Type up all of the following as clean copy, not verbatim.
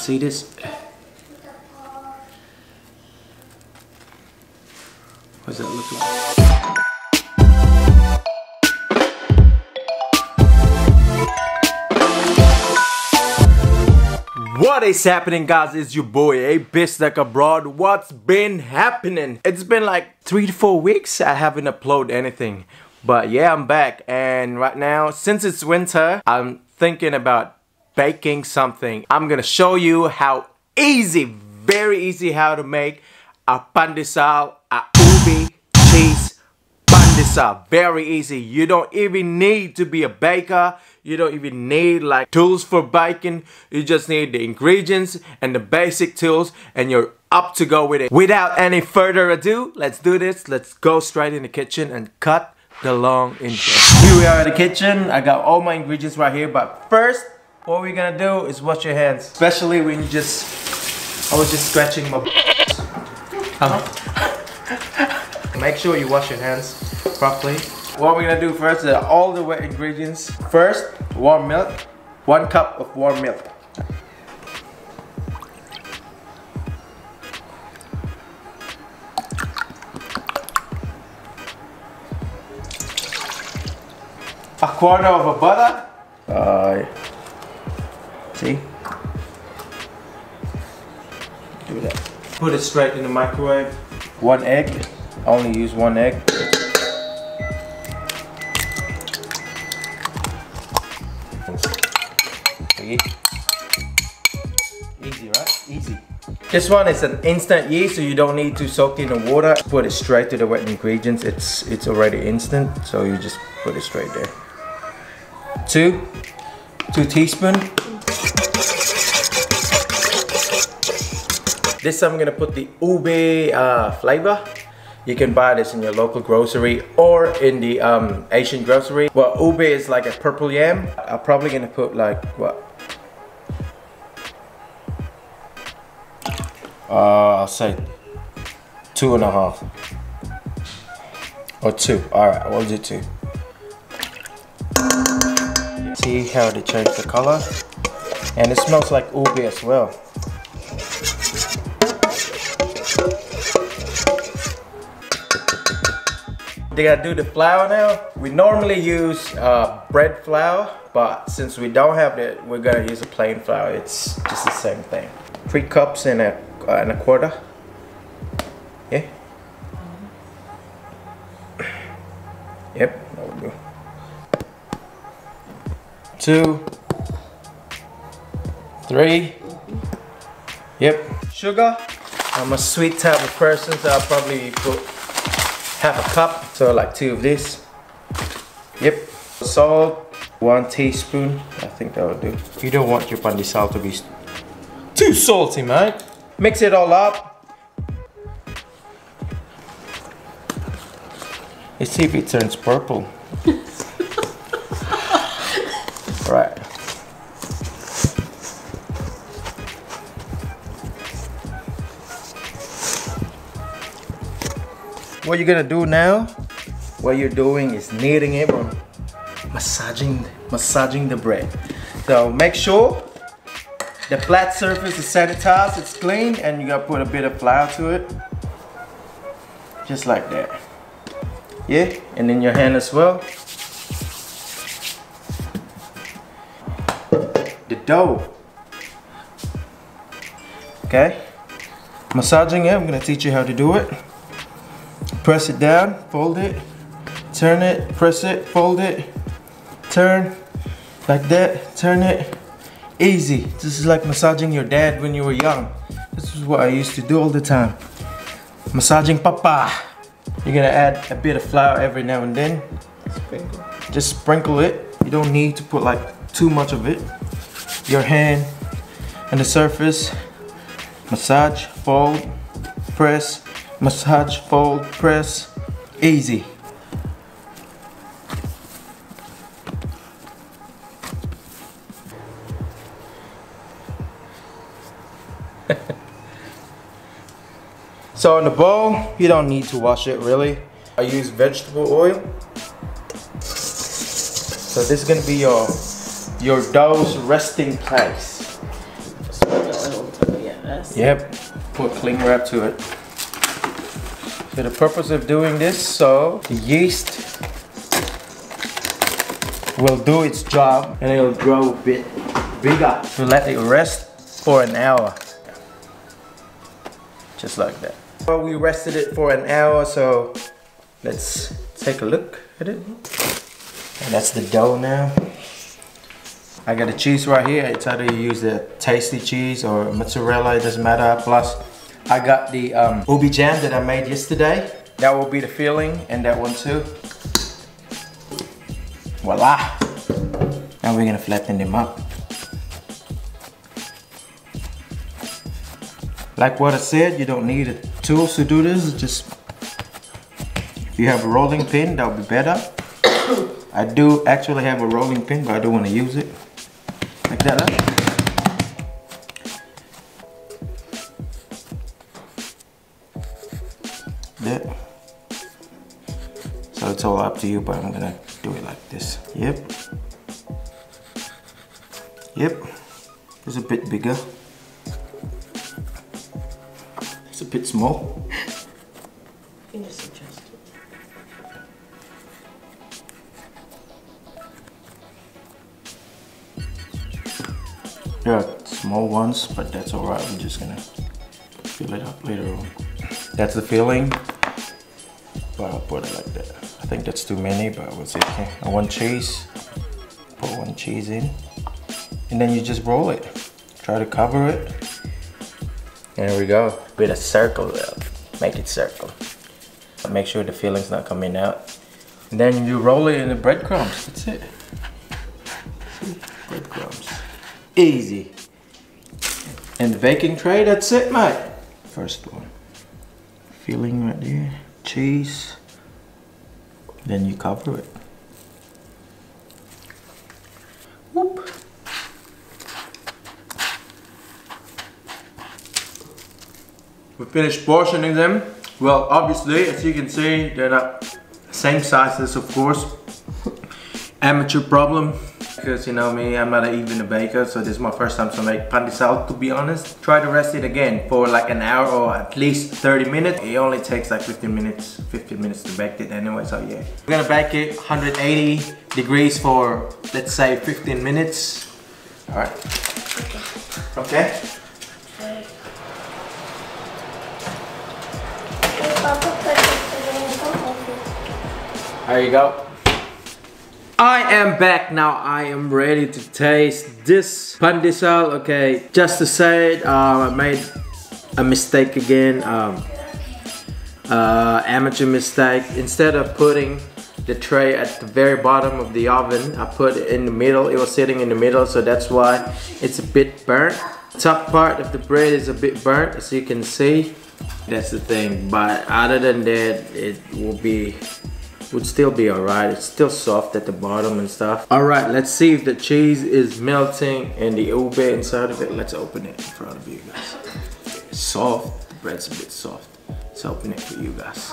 see this? What does that look like? What is happening, guys? It's your boy A-Bistack Abroad. What's been happening? It's been like 3 to 4 weeks I haven't uploaded anything, but yeah, I'm back. And right now, since it's winter, I'm thinking about baking something. I'm gonna show you how easy, very easy, how to make a pandesal, a ubi cheese pandesal. Very easy. You don't even need to be a baker. You don't even need like tools for baking. You just need the ingredients and the basic tools, and you're up to go with it. Without any further ado, let's do this. Let's go straight in the kitchen and cut the long intro. Here we are in the kitchen. I got all my ingredients right here, but first, what we're gonna do is wash your hands. Especially when you I was just scratching my Make sure you wash your hands properly. What we're gonna do first is all the wet ingredients. First, warm milk. 1 cup of warm milk. A quarter of a butter. See? Do that. Put it straight in the microwave. 1 egg. I only use 1 egg. Easy, right? Easy. This one is an instant yeast, so you don't need to soak it in the water. Put it straight to the wet ingredients. It's already instant, so you just put it straight there. 2 teaspoons. This I'm gonna put the ube flavor. You can buy this in your local grocery or in the Asian grocery. Well, ube is like a purple yam. I'm probably gonna put like what? I'll say 2.5 or 2. All right, we'll do 2. See how they change the color, and it smells like ube as well. They gotta do the flour now. We normally use bread flour, but since we don't have that, we're gonna use a plain flour. It's just the same thing. 3 cups and a quarter. Yeah. Yep, that will do. 2, 3. Yep. Sugar. I'm a sweet type of person, so I'll probably put half a cup, so like 2 of this. Yep. Salt, 1 teaspoon. I think that will do. You don't want your pandesal to be too salty, mate. Mix it all up. Let's see if it turns purple. Right. What you're gonna do now, what you're doing is kneading it or massaging the bread. So make sure the flat surface is sanitized, it's clean, and you gotta put a bit of flour to it. Just like that. Yeah, and in your hand as well. The dough. Okay, massaging it, I'm gonna teach you how to do it. Press it down, fold it, turn it, press it, fold it, turn, like that, turn it. Easy. This is like massaging your dad when you were young. This is what I used to do all the time. Massaging papa. You're gonna add a bit of flour every now and then. Sprinkle. Just sprinkle it. You don't need to put like too much of it. Your hand and the surface. Massage, fold, press. Massage, fold, press. Easy. So in the bowl, you don't need to wash it really. I use vegetable oil. So this is gonna be your dough's resting place. Yep, put cling wrap to it. For the purpose of doing this, so the yeast will do its job and it'll grow a bit bigger. So let it rest for an hour. Just like that. Well, we rested it for an hour, so let's take a look at it. And that's the dough now. I got the cheese right here. It's either you use the tasty cheese or mozzarella, it doesn't matter. Plus, I got the ubi jam that I made yesterday. That will be the filling, and that one too. Voila! Now we're gonna flatten them up. Like what I said, you don't need tools to do this. Just if you have a rolling pin, that would be better. I do actually have a rolling pin, but I don't want to use it. Like that. That. So it's all up to you, but I'm gonna do it like this. Yep. Yep. It's a bit bigger. It's a bit small. You can just adjust it. There are small ones, but that's alright. We're just gonna fill it up later on. That's the filling, but I'll put it like that. I think that's too many, but we'll see. Okay. I want cheese. Put one cheese in, and then you just roll it. Try to cover it. There we go. With a circle, make it circle. Make sure the filling's not coming out. And then you roll it in the breadcrumbs. That's it. See? Breadcrumbs. Easy. And the baking tray, that's it, mate. First one. Filling right there. Cheese. Then you cover it. Whoop. We finished portioning them. Well, obviously, as you can see, they're not same sizes, of course. Amateur problem. Because you know me, I'm not even a baker, so this is my first time to make pandesal, to be honest. Try to rest it again for like an hour or at least 30 minutes. It only takes like 15 minutes to bake it anyway, so yeah. We're gonna bake it 180 degrees for, let's say, 15 minutes. All right. Okay. There you go. I am back now. I am ready to taste this pandesal. Okay, just to say it, I made a mistake again. Amateur mistake. Instead of putting the tray at the very bottom of the oven, I put it in the middle. It was sitting in the middle, so that's why it's a bit burnt. Top part of the bread is a bit burnt, as you can see. That's the thing. But other than that, it would still be alright. It's still soft at the bottom and stuff. Alright, let's see if the cheese is melting and the ube inside of it. Let's open it in front of you guys. It's soft. The bread's a bit soft. Let's open it for you guys.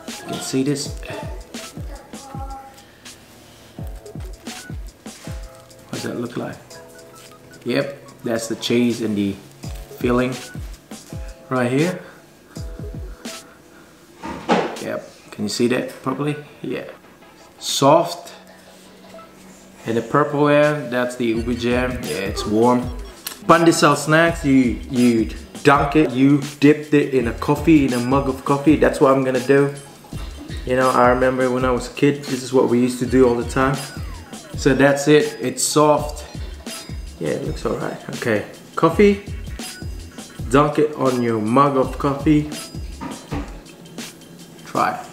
You can see this. What does that look like? Yep, that's the cheese and the filling right here. Yep. Can you see that properly? Yeah. Soft. And the purple end, that's the ubi jam. Yeah, it's warm. Pandesal snacks, you dunk it, you dipped it in a coffee, in a mug of coffee. That's what I'm gonna do. You know, I remember when I was a kid, this is what we used to do all the time. So that's it. It's soft. Yeah, it looks alright. Okay. Coffee. Dunk it on your mug of coffee. Try.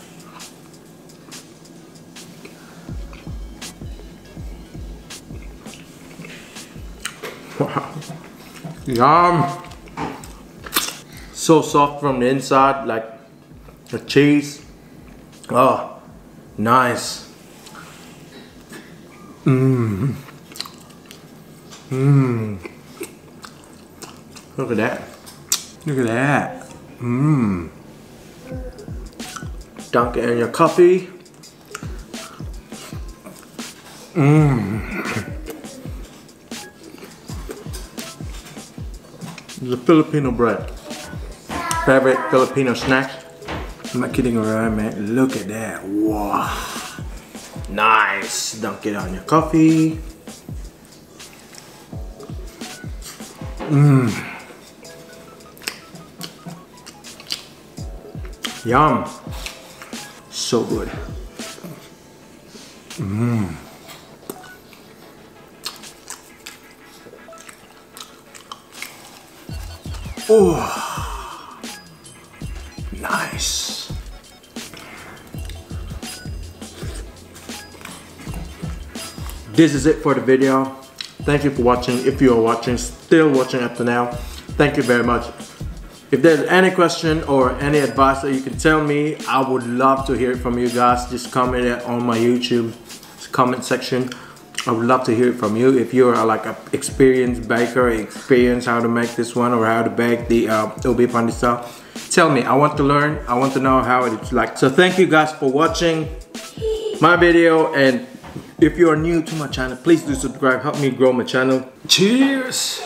Wow. Yum. So soft from the inside, like the cheese. Oh, nice. Mmm. Mmm. Look at that. Look at that. Mmm. Dunk it in your coffee. Mmm. The Filipino bread. Favorite Filipino snack? I'm not kidding around, man. Look at that. Wow. Nice. Dunk it on your coffee. Mmm. Yum. So good. Mmm. Oh, nice. This is it for the video. Thank you for watching. If you are watching, still watching up to now, thank you very much. If there's any question or any advice that you can tell me, I would love to hear it from you guys. Just comment it on my YouTube comment section. I would love to hear it from you. If you're like an experienced baker, experience how to make this one or how to bake the ube pandesal, tell me. I want to learn. I want to know how it's like. So thank you guys for watching my video, and if you are new to my channel, please do subscribe. Help me grow my channel. Cheers.